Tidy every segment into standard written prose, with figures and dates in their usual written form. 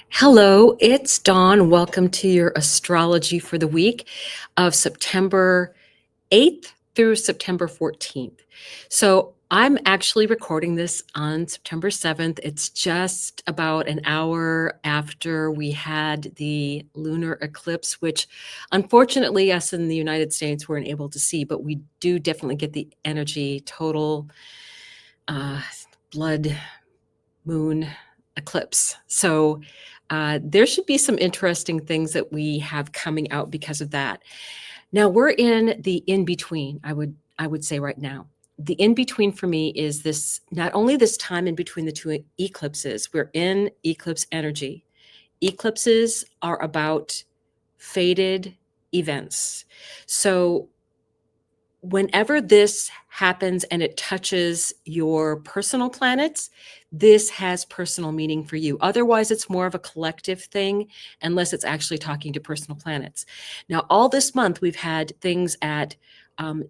Hello, it's Dawn. Welcome to your astrology for the week of September 8th through September 14th. So I'm actually recording this on September 7th. It's just about an hour after we had the lunar eclipse, which unfortunately us in the United States weren't able to see, but we do definitely get the energy total uh, blood moon eclipse. So there should be some interesting things that we have coming out because of that. Now we're in the in between. I would say right now. The in between for me is this not only this time in between the two eclipses, we're in eclipse energy. Eclipses are about fated events. So whenever this happens and it touches your personal planets, this has personal meaning for you. Otherwise, it's more of a collective thing, unless it's actually talking to personal planets. Now, all this month, we've had things at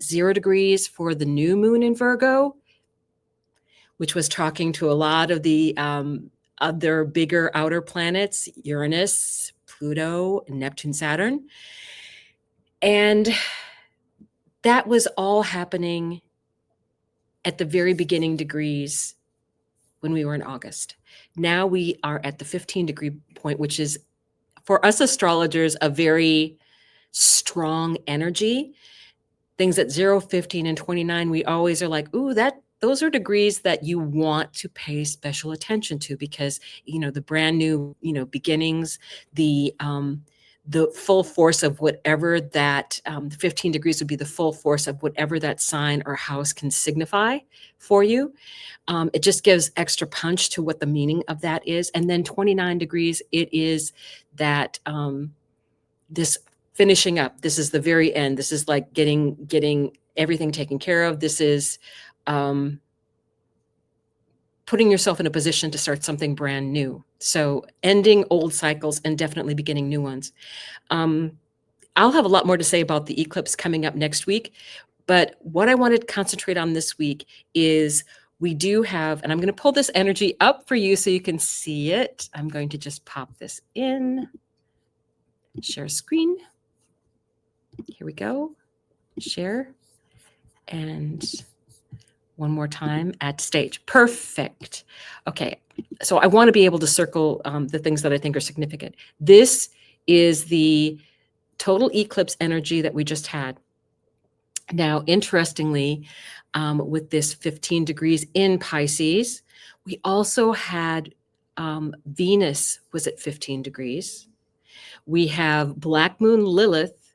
0 degrees for the new moon in Virgo, which was talking to a lot of the other bigger outer planets, Uranus, Pluto, Neptune, Saturn. And that was all happening at the very beginning degrees when we were in August. Now we are at the 15-degree point, which is for us astrologers a very strong energy. Things at 0, 15, and 29, we always are like, ooh, those are degrees that you want to pay special attention to because, the brand new, beginnings, the full force of whatever that, the 15 degrees would be the full force of whatever that sign or house can signify for you. It just gives extra punch to what the meaning of that is. And then 29 degrees, it is that this finishing up. This is the very end. This is like getting everything taken care of. This is putting yourself in a position to start something brand new. So ending old cycles and definitely beginning new ones. I'll have a lot more to say about the eclipse coming up next week. But what I wanted to concentrate on this week is we do have, and I'm going to pull this energy up for you so you can see it. I'm going to just pop this in, share screen. Here we go. Share. And one more time, add stage. Perfect. Okay. So I want to be able to circle the things that I think are significant. This is the total eclipse energy that we just had. Now, interestingly, with this 15 degrees in Pisces, we also had Venus was at 15 degrees. We have Black Moon Lilith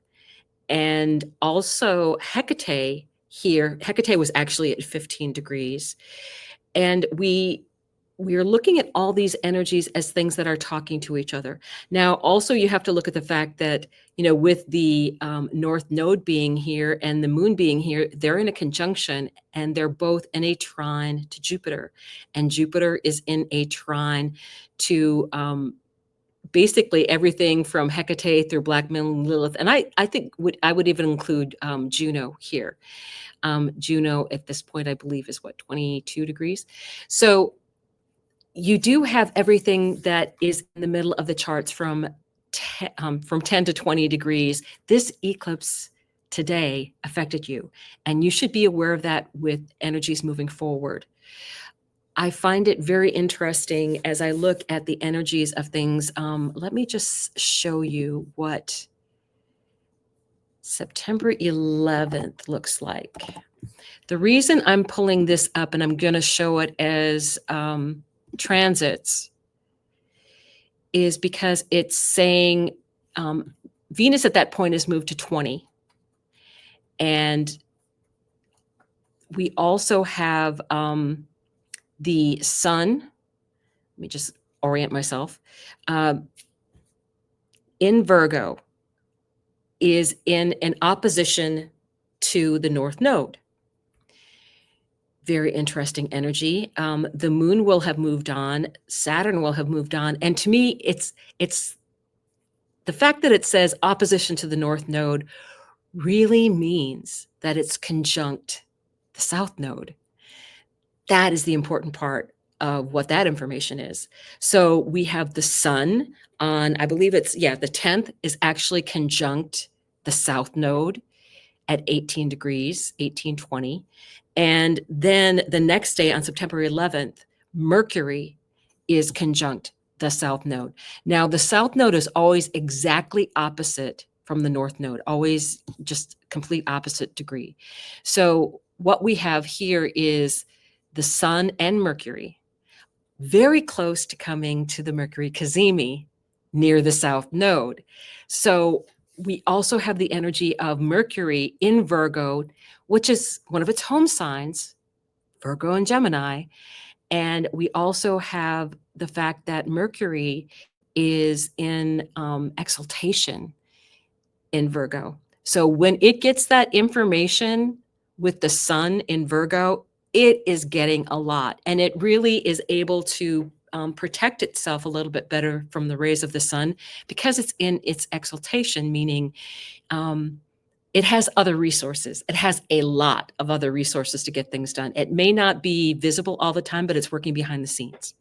and also Hecate here. Hecate was actually at 15 degrees. And we are looking at all these energies as things that are talking to each other. Now, also you have to look at the fact that, with the North Node being here and the moon being here, they're in a conjunction and they're both in a trine to Jupiter. And Jupiter is in a trine to basically everything from Hecate through Black Moon Lilith. And I think I would even include Juno here. Juno at this point, I believe, is 22 degrees. So you do have everything that is in the middle of the charts from 10 to 20 degrees. This eclipse today affected you, and you should be aware of that with energies moving forward. I find it very interesting as I look at the energies of things. Let me just show you what September 11th looks like. The reason I'm pulling this up and I'm going to show it as transits is because it's saying Venus at that point has moved to 20. And we also have the sun. Let me just orient myself. In Virgo is in an opposition to the North Node. Very interesting energy. The moon will have moved on. Saturn will have moved on. And to me, it's the fact that it says opposition to the North Node really means that it's conjunct the South Node. That is the important part. of what that information is. So we have the sun on, I believe it's, yeah, the 10th is actually conjunct the south node at 18 degrees, 1820. And then the next day on September 11th, Mercury is conjunct the south node. Now, the south node is always exactly opposite from the north node, always just complete opposite degree. So what we have here is the sun and Mercury very close to coming to the Mercury cazimi near the south node. So we also have the energy of Mercury in Virgo, which is one of its home signs, Virgo and Gemini. And we also have the fact that Mercury is in exaltation in Virgo. So when it gets that information with the sun in Virgo, it is getting a lot, and it really is able to protect itself a little bit better from the rays of the sun because it's in its exaltation, meaning it has other resources. It has a lot of other resources to get things done. It may not be visible all the time, but it's working behind the scenes.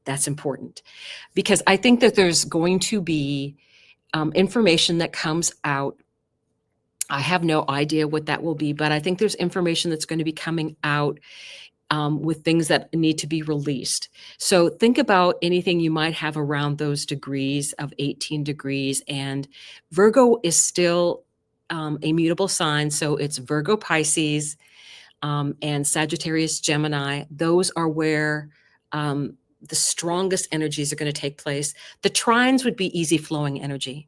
That's important because I think that there's going to be information that comes out. I have no idea what that will be, but I think there's information that's going to be coming out with things that need to be released. So think about anything you might have around those degrees of 18 degrees. And Virgo is still a mutable sign. So it's Virgo, Pisces, and Sagittarius, Gemini. Those are where the strongest energies are going to take place. The trines would be easy flowing energy,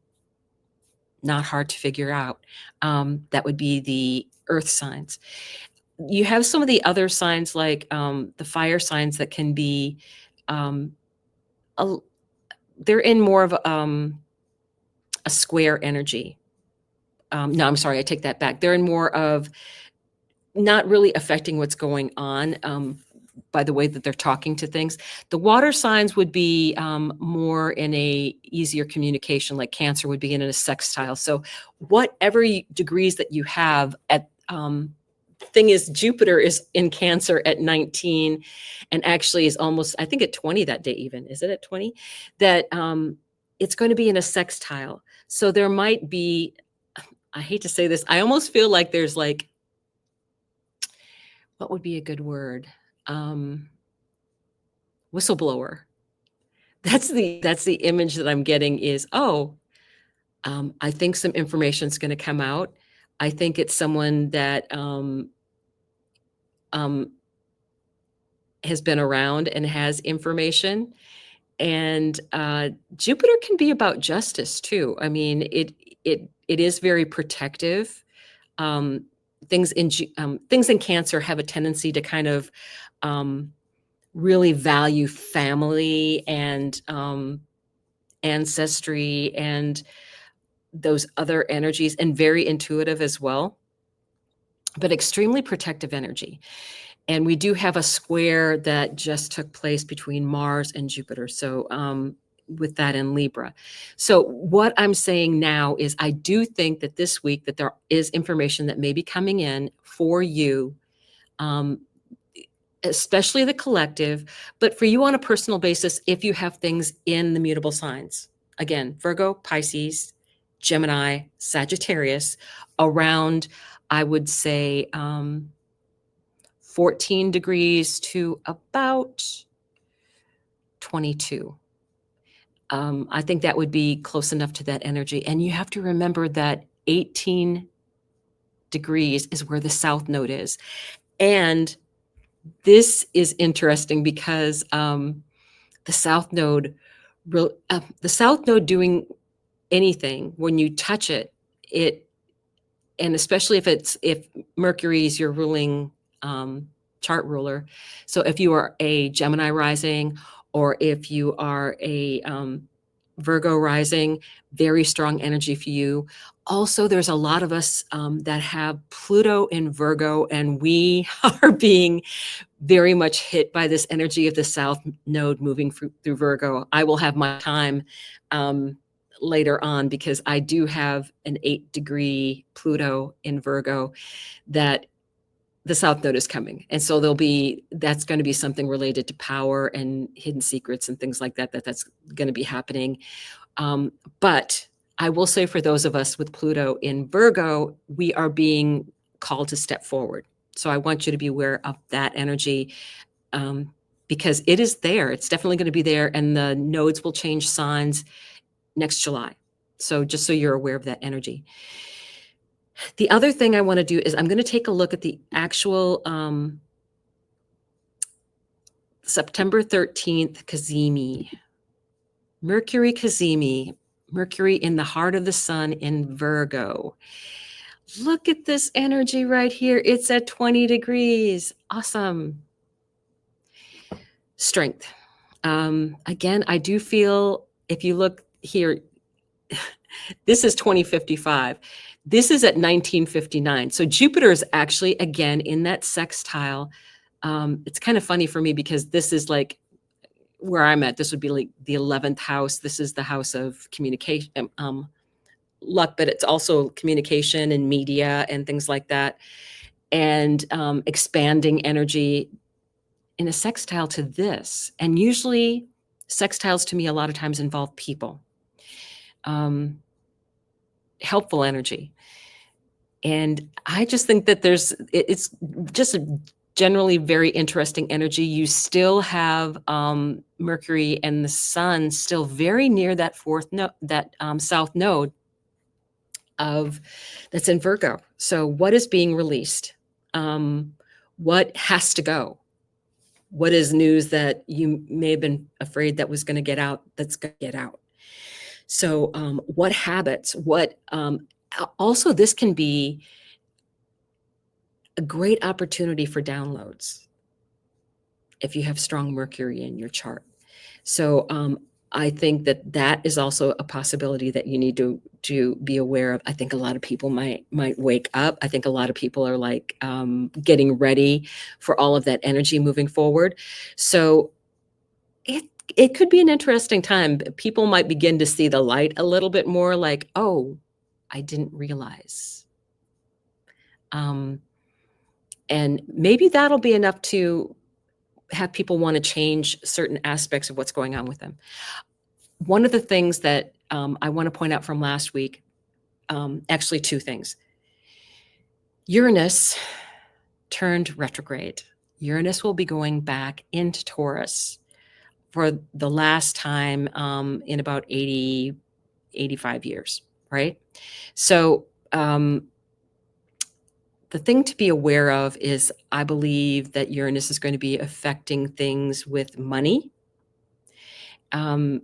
not hard to figure out. That would be the earth signs. You have some of the other signs like the fire signs that can be, a, they're in more of a square energy. No, I'm sorry, I take that back. They're in more of not really affecting what's going on by the way that they're talking to things. The water signs would be more in a easier communication, like Cancer would be in a sextile. So whatever degrees that you have at, thing is Jupiter is in Cancer at 19 and actually is almost, I think at 20 that day even. Is it at 20? That it's going to be in a sextile. So there might be, I hate to say this, I almost feel like there's like, what would be a good word? Whistleblower. That's the image that I'm getting is, oh, I think some information is going to come out. I think it's someone that has been around and has information. And Jupiter can be about justice too. I mean, it is very protective. Things in Cancer have a tendency to kind of really value family and ancestry and those other energies, and very intuitive as well, but extremely protective energy. And we do have a square that just took place between Mars and Jupiter. So with that in Libra. So what I'm saying now is I do think that this week that there is information that may be coming in for you, especially the collective, but for you on a personal basis, if you have things in the mutable signs. Again, Virgo, Pisces, Gemini, Sagittarius, around, I would say, 14 degrees to about 22. I think that would be close enough to that energy. And you have to remember that 18 degrees is where the south node is. And this is interesting because the south node, the south node doing anything, when you touch it, and especially if Mercury is your ruling chart ruler. So if you are a Gemini rising, or if you are a Virgo rising, very strong energy for you. Also, there's a lot of us that have Pluto in Virgo, and we are being very much hit by this energy of the south node moving through Virgo. I will have my time later on because I do have an 8-degree Pluto in Virgo that the South Node is coming. And so that's going to be something related to power and hidden secrets and things like that, that's going to be happening. But I will say, for those of us with Pluto in Virgo, we are being called to step forward. So I want you to be aware of that energy, because it is there. It's definitely going to be there. And the nodes will change signs next July. So just so you're aware of that energy. The other thing I want to do is I'm going to take a look at the actual September 13th Cazimi. Mercury Cazimi. Mercury in the heart of the sun in Virgo. Look at this energy right here. It's at 20 degrees. Awesome. Strength. Again, I do feel, if you look here, this is 2055. This is at 1959. So Jupiter is actually, again, in that sextile. It's kind of funny for me because this is like where I'm at. This would be like the 11th house. This is the house of communication, luck, but it's also communication and media and things like that. And expanding energy in a sextile to this. And usually sextiles to me a lot of times involve people. Helpful energy. And I just think that it's just a generally very interesting energy. You still have Mercury and the sun still very near that south node that's in Virgo. So what is being released? What has to go? What is news that you may have been afraid that was going to get out, that's going to get out? So what habits, also this can be a great opportunity for downloads if you have strong Mercury in your chart. So I think that is also a possibility that you need to be aware of. I think a lot of people might wake up. I think a lot of people are like getting ready for all of that energy moving forward. So it could be an interesting time. People might begin to see the light a little bit more, like, oh, I didn't realize. And maybe that'll be enough to have people want to change certain aspects of what's going on with them. One of the things that I want to point out from last week, actually two things. Uranus turned retrograde. Uranus will be going back into Taurus for the last time in about 80, 85 years, right? So the thing to be aware of is, I believe that Uranus is going to be affecting things with money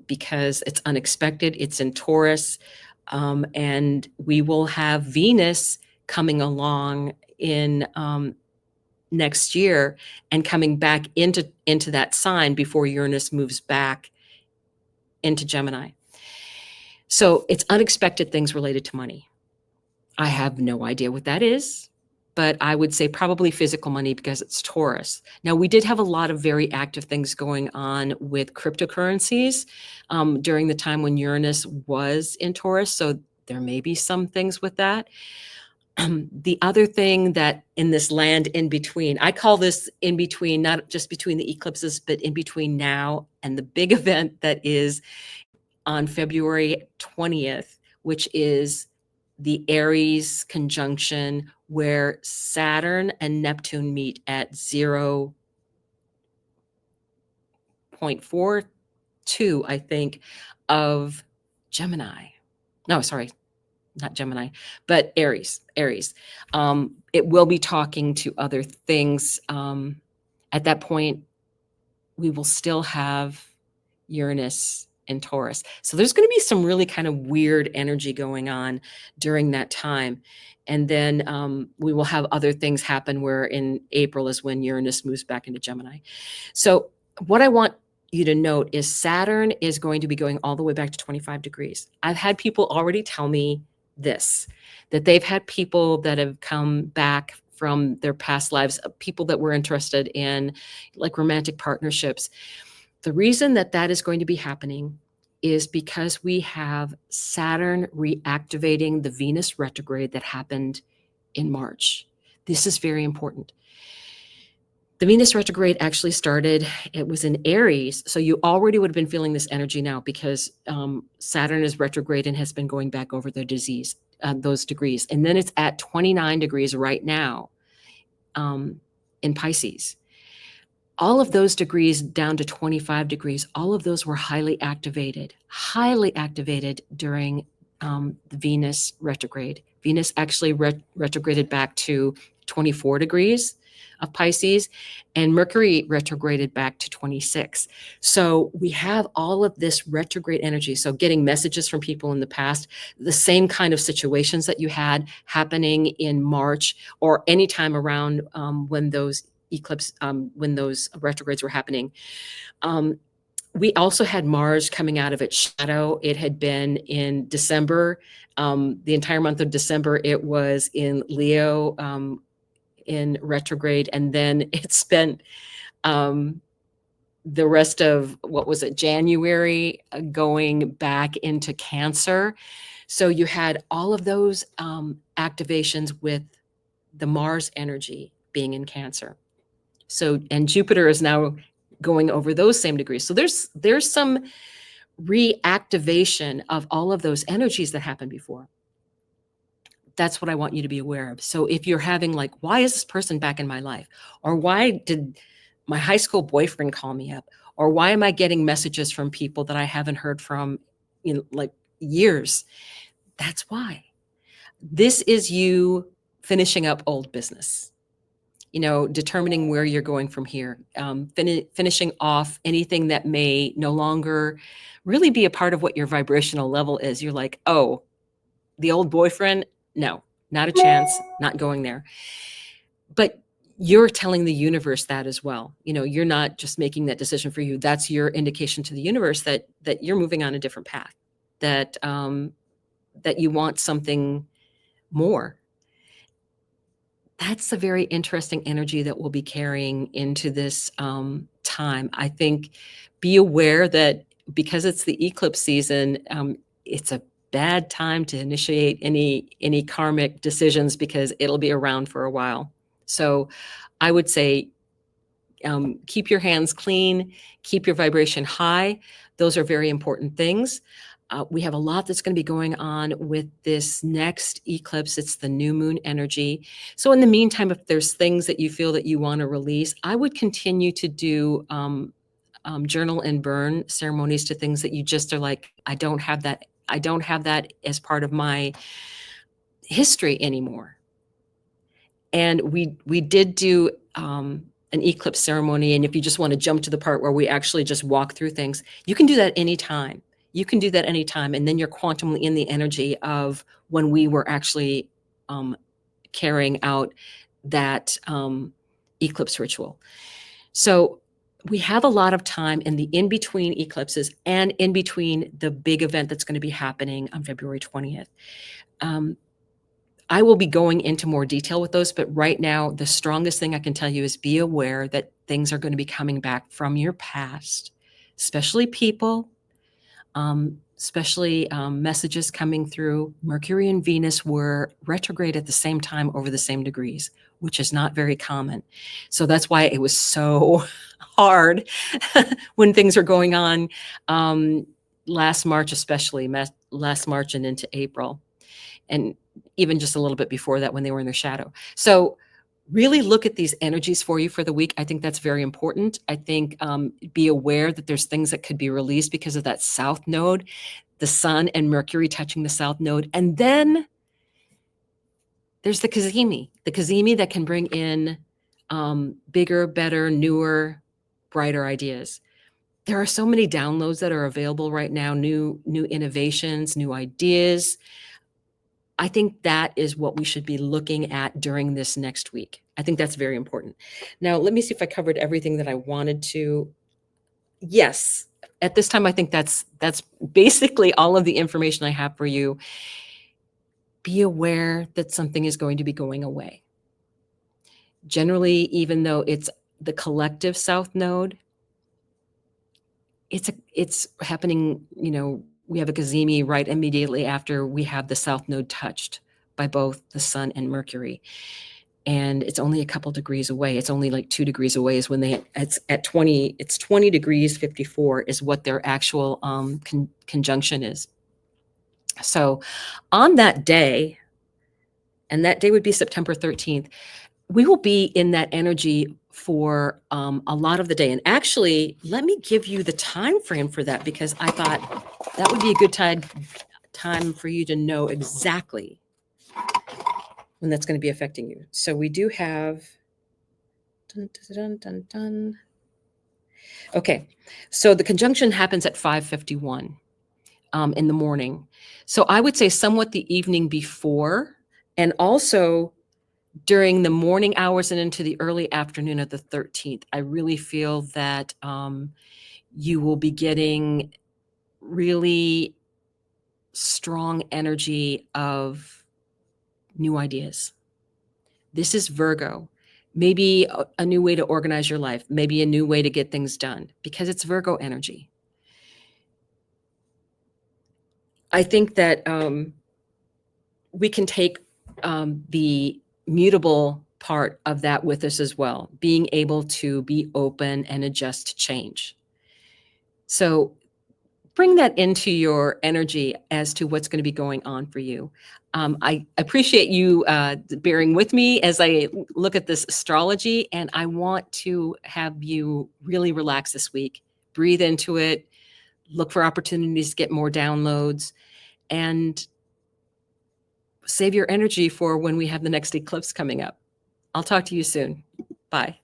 because it's unexpected. It's in Taurus, and we will have Venus coming along in next year and coming back into that sign before Uranus moves back into Gemini. So it's unexpected things related to money. I have no idea what that is, but I would say probably physical money because it's Taurus. Now, we did have a lot of very active things going on with cryptocurrencies during the time when Uranus was in Taurus. So there may be some things with that. The other thing that in this land in between, I call this in between, not just between the eclipses, but in between now and the big event that is on February 20th, which is the Aries conjunction where Saturn and Neptune meet at 0.42, I think, of Gemini. No, sorry, not Gemini, but Aries. It will be talking to other things. At that point, we will still have Uranus in Taurus. So there's going to be some really kind of weird energy going on during that time. And then we will have other things happen where in April is when Uranus moves back into Gemini. So what I want you to note is Saturn is going to be going all the way back to 25 degrees. I've had people already tell me this, that they've had people that have come back from their past lives, people that were interested in like romantic partnerships. The reason that is going to be happening is because we have Saturn reactivating the Venus retrograde that happened in March. This is very important. The Venus retrograde actually started, it was in Aries. So you already would have been feeling this energy now because Saturn is retrograde and has been going back over the disease, those degrees. And then it's at 29 degrees right now in Pisces. All of those degrees down to 25 degrees, all of those were highly activated during the Venus retrograde. Venus actually retrograded back to 24 degrees of Pisces, and Mercury retrograded back to 26. So we have all of this retrograde energy. So getting messages from people in the past, the same kind of situations that you had happening in March or anytime around when those when those retrogrades were happening. We also had Mars coming out of its shadow. It had been in December, the entire month of December, it was in Leo in retrograde. And then it spent the rest of, what was it, January, going back into Cancer. So you had all of those activations with the Mars energy being in Cancer. So, and Jupiter is now going over those same degrees. So there's some reactivation of all of those energies that happened before. That's what I want you to be aware of. So if you're having like, why is this person back in my life? Or why did my high school boyfriend call me up? Or why am I getting messages from people that I haven't heard from in like years? That's why. This is you finishing up old business. Determining where you're going from here, finishing off anything that may no longer really be a part of what your vibrational level is. You're like, oh, the old boyfriend, no, not a chance, not going there. But you're telling the universe that as well. You're not just making that decision for you. That's your indication to the universe that you're moving on a different path, that you want something more. That's a very interesting energy that we'll be carrying into this time. I think be aware that because it's the eclipse season, it's a bad time to initiate any karmic decisions because it'll be around for a while. So I would say keep your hands clean, keep your vibration high. Those are very important things. We have a lot that's going to be going on with this next eclipse. It's the new moon energy. So in the meantime, if there's things that you feel that you want to release, I would continue to do journal and burn ceremonies to things that you just are like, I don't have that as part of my history anymore. And we did do an eclipse ceremony. And if you just want to jump to the part where we actually just walk through things, you can do that anytime. You can do that anytime. And then you're quantumly in the energy of when we were actually carrying out that eclipse ritual. So we have a lot of time in the in-between eclipses and in between the big event that's going to be happening on February 20th. I will be going into more detail with those, but right now, the strongest thing I can tell you is be aware that things are going to be coming back from your past, especially people, especially messages coming through. Mercury and Venus were retrograde at the same time over the same degrees, which is not very common. So that's why it was so hard when things are going on last March, especially last March and into April. And even just a little bit before that when they were in their shadow. So really look at these energies for you for the week. I think that's very important. I think be aware that there's things that could be released because of that south node, the sun and Mercury touching the south node. And then there's the Cazimi that can bring in bigger, better, newer, brighter ideas. There are so many downloads that are available right now, new innovations, new ideas. I think that is what we should be looking at during this next week. I think that's very important. Now, let me see if I covered everything that I wanted to. Yes, at this time, I think that's basically all of the information I have for you. Be aware that something is going to be going away. Generally, even though it's the collective south node, it's happening, we have a Cazimi right immediately after we have the south node touched by both the sun and Mercury. and it's only a couple degrees away. It's only like 2 degrees away is when it's at 20, it's 20 degrees 54 is what their actual conjunction is. So on that day, and that day would be September 13th, we will be in that energy for a lot of the day. And actually, let me give you the time frame for that, because I thought that would be a good time for you to know exactly when that's going to be affecting you. So we do have dun, dun, dun, dun. Okay, so the conjunction happens at 5:51 in the morning. So I would say somewhat the evening before, and also during the morning hours and into the early afternoon of the 13th. I really feel that you will be getting really strong energy of new ideas. This is Virgo. Maybe a new way to organize your life, maybe a new way to get things done, because it's Virgo energy. I think that we can take the mutable part of that with us as well, being able to be open and adjust to change. So bring that into your energy as to what's going to be going on for you. I appreciate you bearing with me as I look at this astrology, and I want to have you really relax this week. Breathe into it, look for opportunities to get more downloads, and save your energy for when we have the next eclipse coming up. I'll talk to you soon. Bye.